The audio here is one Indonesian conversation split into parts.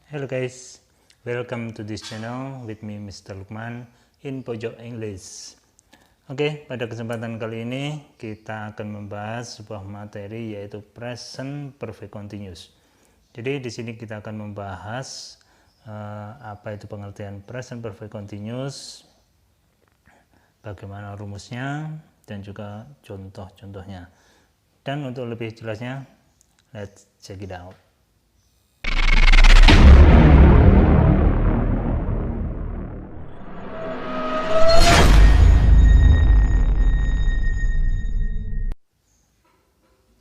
Hello guys, welcome to this channel with me Mr. Lukman in Pojok English. Oke, pada kesempatan kali ini kita akan membahas sebuah materi yaitu present perfect continuous. Jadi di sini kita akan membahas apa itu pengertian present perfect continuous, bagaimana rumusnya dan juga contoh-contohnya. Dan untuk lebih jelasnya, let's check it out.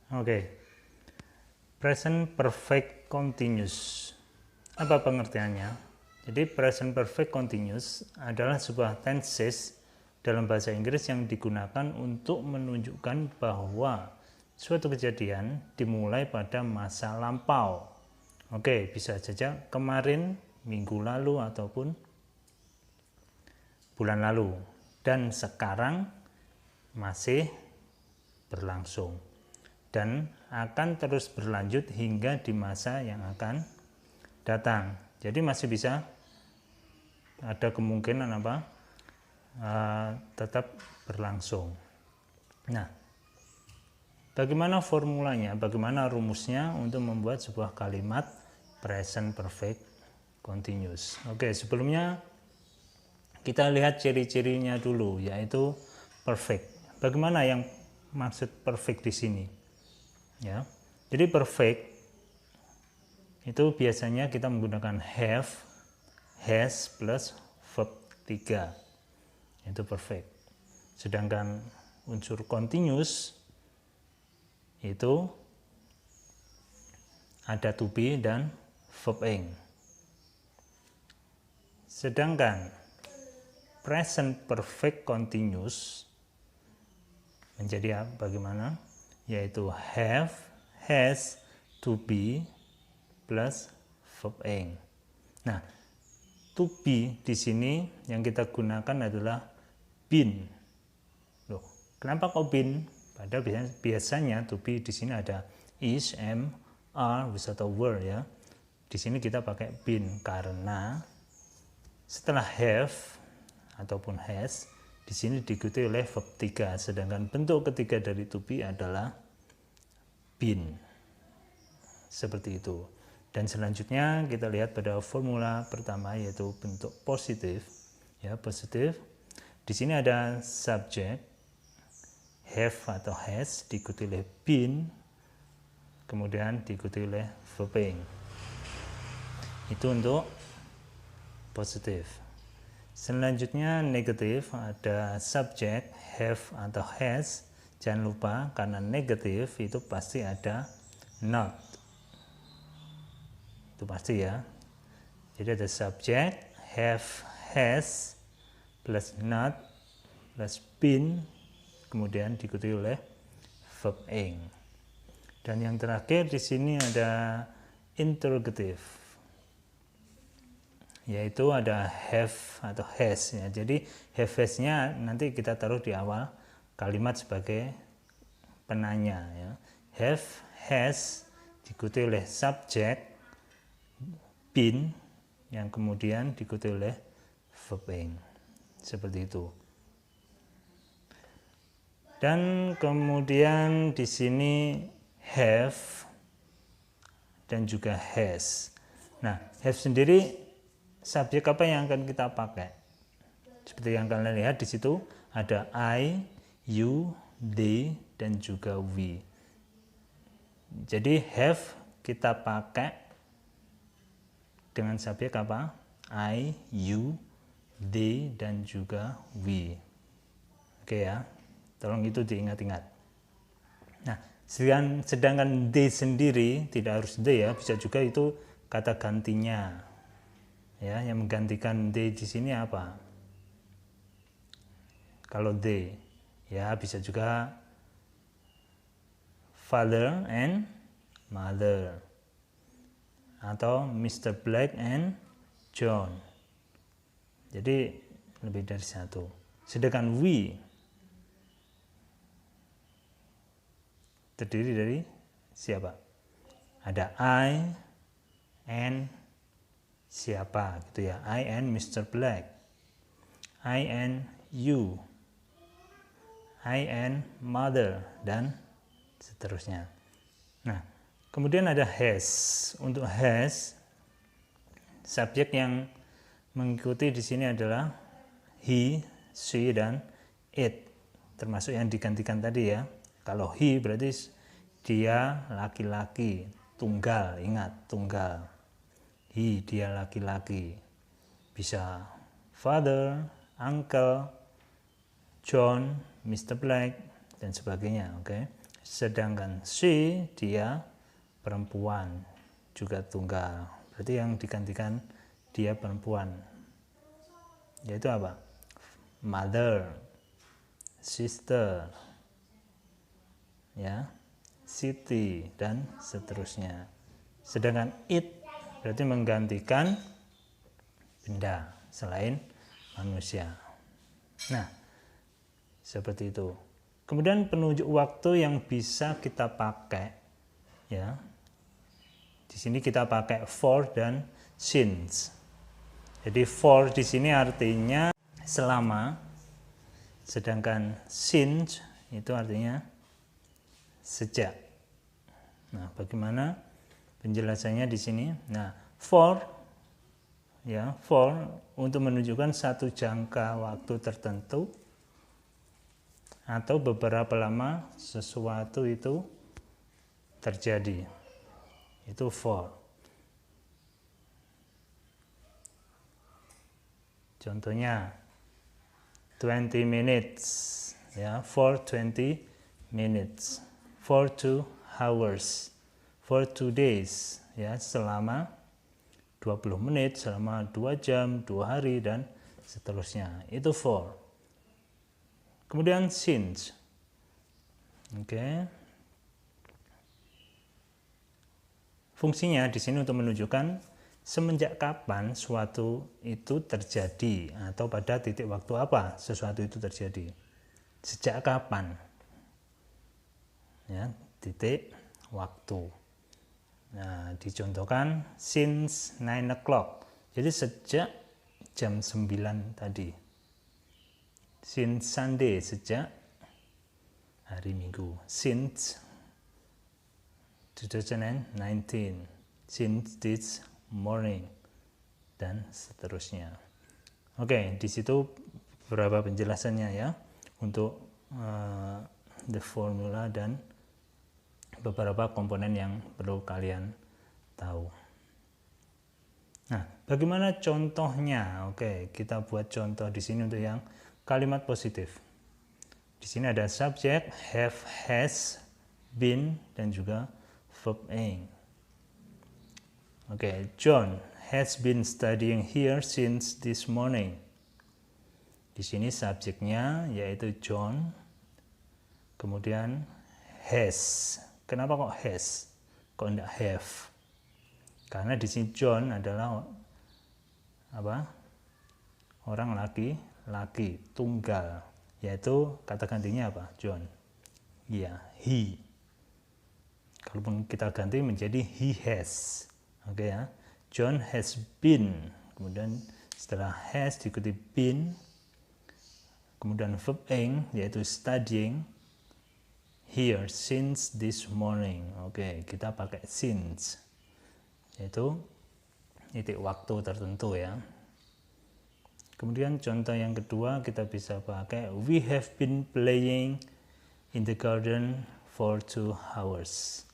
Oke, present perfect continuous. Apa pengertiannya? Jadi present perfect continuous adalah sebuah tenses dalam bahasa Inggris yang digunakan untuk menunjukkan bahwa suatu kejadian dimulai pada masa lampau. Oke, bisa saja kemarin, minggu lalu, ataupun bulan lalu. Dan sekarang masih berlangsung. Dan akan terus berlanjut hingga di masa yang akan datang. Jadi masih bisa ada kemungkinan tetap berlangsung. Nah, bagaimana formulanya, bagaimana rumusnya untuk membuat sebuah kalimat present perfect continuous? Oke, sebelumnya kita lihat ciri-cirinya dulu, yaitu perfect. Bagaimana yang maksud perfect di sini? Ya, jadi perfect itu biasanya kita menggunakan have, has plus verb 3, itu perfect. Sedangkan unsur continuous itu ada to be dan verb ing. Sedangkan present perfect continuous menjadi bagaimana? Yaitu have, has, to be plus verb ing. Nah, to be di sini yang kita gunakan adalah been. Loh, kenapa kok been? Padahal biasanya to be di sini ada is, am, are, was atau were ya. Di sini kita pakai been karena setelah have ataupun has di sini diikuti oleh verb 3, sedangkan bentuk ketiga dari to be adalah been. Seperti itu. Dan selanjutnya kita lihat pada formula pertama yaitu bentuk positif. Ya, positif. Di sini ada subject have atau has diikuti oleh been, kemudian diikuti oleh verb ing. Itu untuk positif. Selanjutnya negatif, ada subject have atau has. Jangan lupa karena negatif itu pasti ada not. Itu pasti ya. Jadi ada subject have, has plus not plus been, kemudian diikuti oleh verb ing. Dan yang terakhir di sini ada interrogative, yaitu ada have atau has ya. Jadi have has-nya nanti kita taruh di awal kalimat sebagai penanya ya. Have, has diikuti oleh subject been yang kemudian diikuti oleh verb ing. Seperti itu. Dan kemudian di sini have dan juga has. Nah, have sendiri subjek apa yang akan kita pakai? Seperti yang kalian lihat di situ ada I, you, they, dan juga we. Jadi have kita pakai dengan subjek apa? I, you, they, dan juga we. Oke ya, tolong itu diingat-ingat. Nah, sedangkan they sendiri tidak harus they ya, bisa juga itu kata gantinya. Ya, yang menggantikan they di sini apa? Kalau they, ya bisa juga father and mother, atau Mr. Black and John. Jadi lebih dari satu. Sedangkan we terdiri dari siapa? Ada I and siapa gitu ya. I and Mr. Black, I and you, I and mother, dan seterusnya. Nah, kemudian ada has. Untuk has, subjek yang mengikuti di sini adalah he, she, dan it, termasuk yang digantikan tadi ya. Kalau he berarti dia laki-laki, tunggal, ingat tunggal. He, dia laki-laki. Bisa father, uncle, John, Mr. Black, dan sebagainya. Oke. Sedangkan she, dia perempuan, juga tunggal. Berarti yang digantikan dia perempuan. Yaitu apa? Mother, sister, ya, city, dan seterusnya. Sedangkan it berarti menggantikan benda selain manusia. Nah, seperti itu. Kemudian penunjuk waktu yang bisa kita pakai, ya. Di sini kita pakai for dan since. Jadi for di sini artinya selama, sedangkan since itu artinya sejak. Nah, bagaimana penjelasannya di sini? Nah, for ya, for untuk menunjukkan satu jangka waktu tertentu atau beberapa lama sesuatu itu terjadi. Itu for. Contohnya 20 minutes ya, for 20 minutes, for 2 hours, for 2 days ya, selama 20 menit, selama 2 jam, 2 hari, dan seterusnya. Itu for. Kemudian since. Oke. Fungsinya di sini untuk menunjukkan semenjak kapan suatu itu terjadi atau pada titik waktu apa sesuatu itu terjadi. Sejak kapan? Ya, titik waktu. Nah, dicontohkan since 9 o'clock. Jadi sejak jam 9 tadi. Since Sunday, sejak hari Minggu. Since 2019. Since this morning, dan seterusnya. Oke, di situ beberapa penjelasannya ya untuk the formula dan beberapa komponen yang perlu kalian tahu. Nah, bagaimana contohnya? Oke, kita buat contoh di sini untuk yang kalimat positif. Di sini ada subjek have, has, been, dan juga verb ing. Oke, John has been studying here since this morning. Di sini subjeknya yaitu John. Kemudian has. Kenapa kok has? Kok enggak have? Karena di sini John adalah apa? Orang laki-laki tunggal, yaitu kata gantinya apa? John. Iya, he. Kalaupun kita ganti menjadi he has. Oke ya. John has been. Kemudian setelah has diikuti been. Kemudian verb ing yaitu studying here since this morning. Oke, kita pakai since. Yaitu titik waktu tertentu ya. Kemudian contoh yang kedua kita bisa pakai we have been playing in the garden for 2 hours.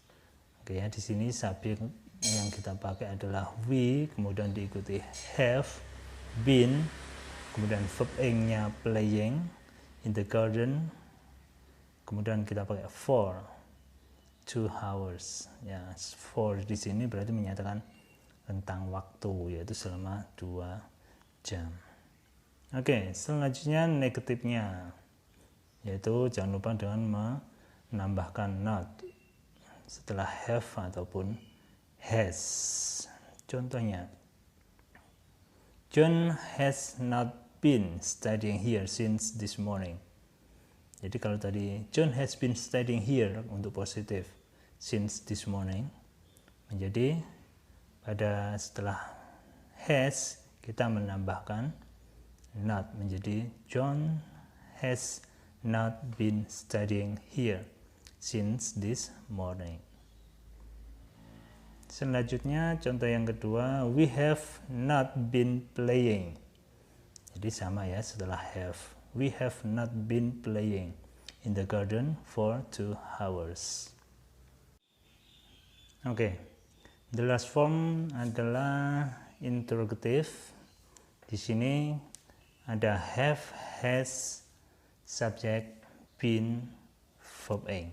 Oke ya, di sini subjek yang kita pakai adalah we, kemudian diikuti have been, kemudian verb ing-nya playing in the garden, kemudian kita pakai for 2 hours. Ya, for di sini berarti menyatakan tentang waktu, yaitu selama 2 jam. Oke, selanjutnya negatifnya, yaitu jangan lupa dengan menambahkan not setelah have ataupun has. Contohnya, John has not been studying here since this morning. Jadi kalau tadi John has been studying here untuk positif since this morning, menjadi pada setelah has kita menambahkan not menjadi John has not been studying here since this morning. Selanjutnya contoh yang kedua, we have not been playing. Jadi sama ya, setelah have, we have not been playing in the garden for 2 hours. Oke, the last form adalah interrogative. Di sini ada have, has, subject, been, verb ing.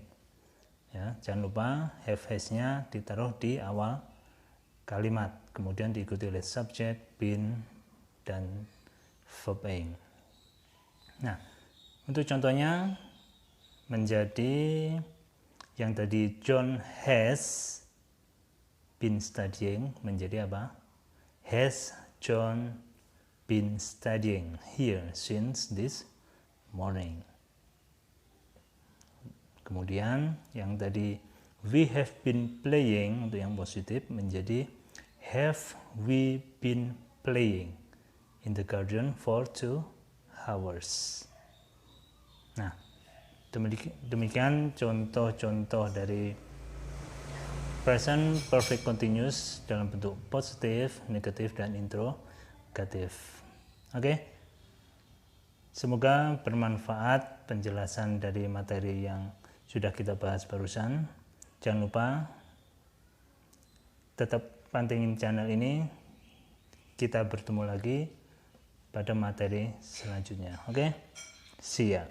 Ya, jangan lupa have, has-nya ditaruh di awal kalimat, kemudian diikuti oleh subject, been, dan verb ing. Nah, untuk contohnya menjadi yang tadi John has been studying menjadi apa? Has John been studying here since this morning. Kemudian yang tadi we have been playing untuk yang positif menjadi have we been playing in the garden for 2 hours. Nah, demikian contoh-contoh dari present perfect continuous dalam bentuk positif, negatif, dan interrogatif. Oke, semoga bermanfaat penjelasan dari materi yang sudah kita bahas barusan. Jangan lupa tetap pantengin channel ini. Kita bertemu lagi pada materi selanjutnya. Oke, see ya.